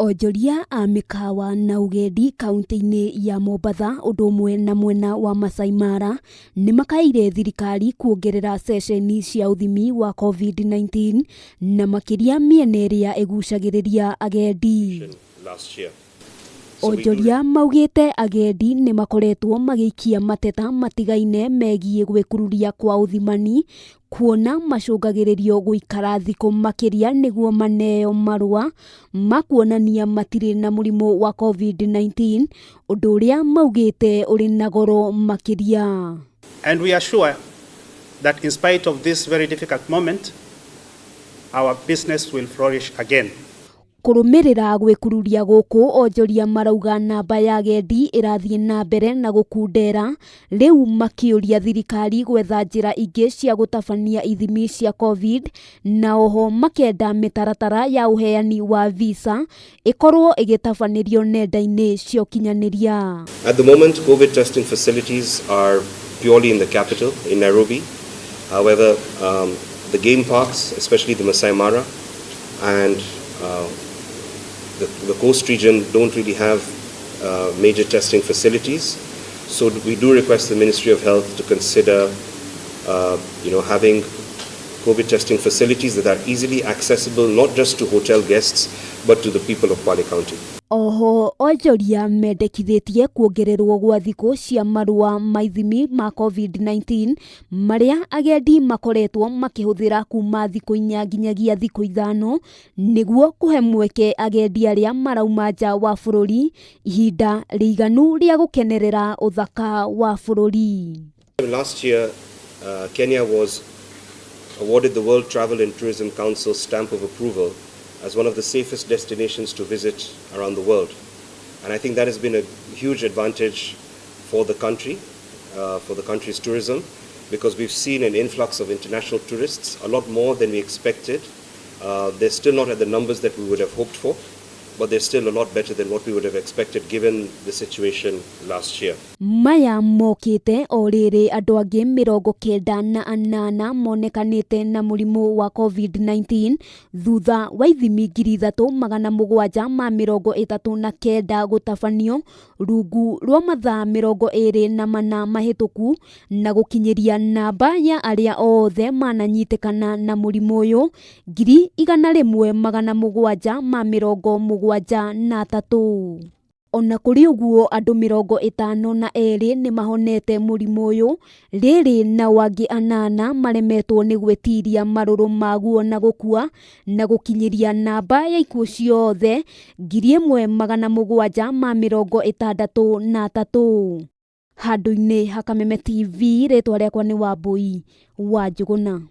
Onjoria a mikawa na ugendi kaunti-ini ya Mombasa udumwe na mwena wa Masai Mara nimakaire thirikari kwongerera ceceni cia uthimi wa COVID-19 na makiria miena iria igucagiriria agendi. Onjoria maugite agendi ni makoretwo magiikia mateta matigaine megie gwikururia kwa uthimani, kuona macungagiririo guikara thiku makiria niguo maneo marua makuonania matire na murimu wa COVID-19, undu uria maugite uri na goro makiria. And we are sure that in spite of this very difficult moment, our business will flourish again. Kurumirira gwikururia guku, onjoria marauga namba ya agendi irathie na mbere na gukundera, riu makiuria thirikari gwetha njira ingi cia gutabania ithimi cia COVID, na oho makenda mitaratara ya uheani wa visa ikorwo igitabanirio nenda-ini cia ukinyaniria. At the moment, COVID testing facilities are purely in the capital, in Nairobi. However, the game parks, especially the Masai Mara and the coast region, don't really have major testing facilities. So we do request the Ministry of Health to consider having COVID testing facilities that are easily accessible not just to hotel guests but to the people of Kwale County. Oho onjoria mendekithitie kwongererwo gwa thiku cia marua ma ithimi ma COVID-19 maria agendi makoretwo makihuthira kuma thiku 4 nginyagia thiku 5 niguo kuhe mweke agendi aria marauma nja wa bururi ihinda riiganu ria gukenerera uthaka wa bururi. Last year, Kenya was awarded the World Travel and Tourism Council stamp of approval as one of the safest destinations to visit around the world. And I think that has been a huge advantage for the country, for the country's tourism, because we've seen an influx of international tourists, a lot more than we expected. They're still not at the numbers that we would have hoped for, but they're still a lot better than what we would have expected given the situation last year. Maya mokite oriri andu angi 98 monekanite na murimu wa COVID-19 thutha wa ithimi 3,739 gutabanio rungu rwa mathaa 24 mahituku na gukinyiria namba ya aria othe mananyitikana na murimu uyu 1,773. Ona kuri uguo andu 52 ni mahonete murimu uyu, riri na wangi 8 maremetwo ni gwetiria maruru maguo na gukua na gukinyiria namba ya ikuo ciothe 1,763. Handu-ini ha Kameme TV, ritwa riakwa ni Wambui wa Njuguna.